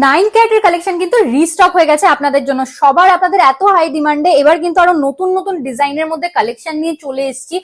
9 ক্যারেটের কালেকশন কিন্তু রিস্টক হয়ে গেছে আপনাদের জন্য। আপনাদের এত হাই ডিমান্ডে এবার কিন্তু আরো নতুন নতুন ডিজাইনের মধ্যে কালেকশন নিয়ে চলে এসেছি।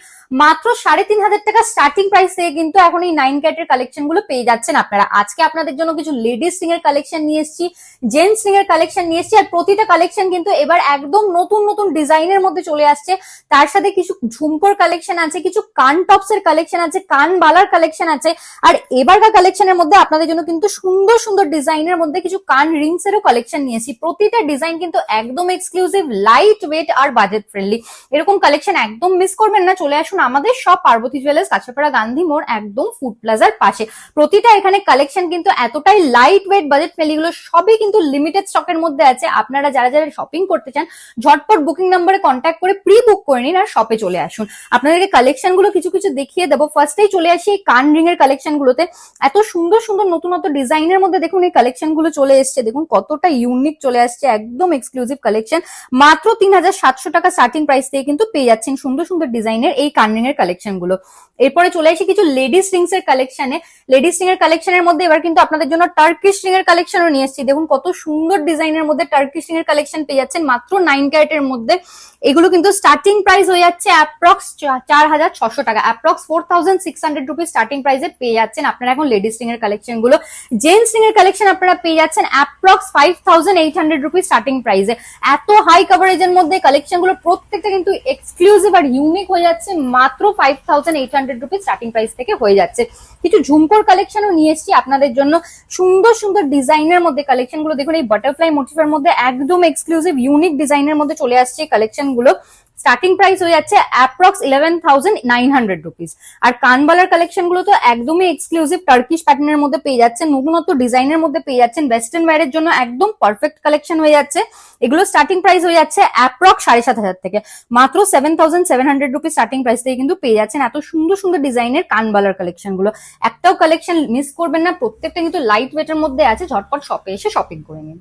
মাত্র 3,500 টাকা স্টার্টিং প্রাইস থেকে কিন্তু এখন এই 9 ক্যারেটের কালেকশন গুলো পেয়ে যাচ্ছেন আপনারা। আজকে আপনাদের জন্য কিছু লেডিস রিং এর কালেকশন নিয়ে এসেছি, জেন্টস রিং এর কালেকশন নিয়ে এসেছি, আর প্রতিটা কালেকশন কিন্তু এবার একদম নতুন নতুন ডিজাইনের মধ্যে চলে আসছে। তার সাথে কিছু ঝুমকোর কালেকশন আছে, কিছু কান টপস এর কালেকশন আছে, কান বালার কালেকশন আছে। আর এবারকার কালেকশনের মধ্যে আপনাদের জন্য কিন্তু সুন্দর সুন্দর ডিজাইনের মধ্যে কিছু কান রিংস এরও কালেকশন নিয়েছি। প্রতিটা ডিজাইন কিন্তু একদম এক্সক্লুসিভ, লাইট ওয়েট আর বাজেট ফ্রেন্ডলি। এরকম কালেকশন একদম মিস করবেন না। চলে আসুন আমাদের সব পার্বতী জুয়েলার্স, কাছাপাড়া, গান্ধী মোড়, একদম ফুড প্লাজার পাশে। প্রতিটা এখানে কালেকশন কিন্তু এতটাই লাইট ওয়েট, বাজেট ফ্রেন্ডলি, গুলো সবই কিন্তু লিমিটেড স্টকের মধ্যে আছে। আপনারা যারা যারা শপিং করতে চান ঝটপট বুকিং নাম্বারে কন্ট্যাক্ট করে প্রি বুক করে নিন আর শপে চলে আসুন। আপনাদেরকে কালেকশন গুলো কিছু কিছু দেখিয়ে দেবো। ফার্স্টেই চলে আসি এই কান রিং এর কালেকশন গুলোতে। এত সুন্দর সুন্দর নতুন নতুন ডিজাইনের মধ্যে দেখুন এই কালেকশন গুলো চলে এসছে। দেখুন কতটা ইউনিক চলে আসছে, একদম এক্সক্লুসিভ কালেকশন। মাত্র 3,700 টাকা স্টার্টিং প্রাইস থেকে কিন্তু পেয়ে যাচ্ছেন সুন্দর সুন্দর ডিজাইনের এই কান রিং এর কালেকশন গুলো। এরপরে চলে আসি কিছু লেডিস রিংস এর কালেকশনে। লেডিস রিং এর কালেকশনের মধ্যে এবার কিন্তু আপনাদের জন্য টার্কিশ রিং এর কালেকশনও নিয়ে এসেছি। দেখুন কত সুন্দর ডিজাইনের মধ্যে টার্কিশ রিং এর কালেকশন পেয়ে যাচ্ছেন মাত্র 9 ক্যারেটের মধ্যে। এগুলো কিন্তু স্টার্টিং প্রাইস হয়ে যাচ্ছে অ্যাপ্রক্স 4,600 টাকা, অ্যাপ্রক্স 4,600 রুপিস স্টার্টিং প্রাইসে পেয়ে যাচ্ছেন আপনারা এখন লেডিস রিং এর কালেকশন গুলো। জেন্টস রিং এর কালেকশন আপনারা পেয়ে যাচ্ছেন অ্যাপ্রক্স 5,800 রুপিস স্টার্টিং প্রাইসে। এত হাই কভারেজের মধ্যে কালেকশন গুলো প্রত্যেকটা কিন্তু এক্সক্লুসিভ আর ইউনিক হয়ে যাচ্ছে। মাত্র 5,800 রুপিস স্টার্টিং প্রাইস থেকে হয়ে যাচ্ছে। কিছু ঝুমকোর কালেকশনও নিয়ে এসেছি আপনাদের জন্য, সুন্দর সুন্দর ডিজাইনের মধ্যে কালেকশন গুলো। দেখুন এই বাটারফ্লাই মোটিফের মধ্যে একদম এক্সক্লুসিভ ইউনিক ডিজাইনের মধ্যে চলে আসছে কালেকশন গুলো। স্টার্টিং প্রাইস হয়ে যাচ্ছে অ্যাপ্রক্স 11,900 রুপিস। আর কানবালার কালেকশন গুলো তো একদমই এক্সক্লুসিভ টার্কিশ প্যাটার্নের মধ্যে পেয়ে যাচ্ছেন, নতুনত্ব ডিজাইনের মধ্যে পেয়ে যাচ্ছেন। ওয়েস্টার্ন ওয়্যারের জন্য একদম পারফেক্ট কালেকশন হয়ে যাচ্ছে। এগুলো স্টার্টিং প্রাইস হয়ে যাচ্ছে অ্যাপ্রক্স 7,500 থেকে। মাত্র 7,700 রুপিস স্টার্টিং প্রাইস থেকে কিন্তু পেয়ে যাচ্ছেন এত সুন্দর সুন্দর ডিজাইনের কানবালার কালেকশন গুলো। একটাও কালেকশন মিস করবেন না, প্রত্যেকটা কিন্তু লাইট ওয়েটের মধ্যে আছে। ঝটপট শপে এসে শপিং করে নিন।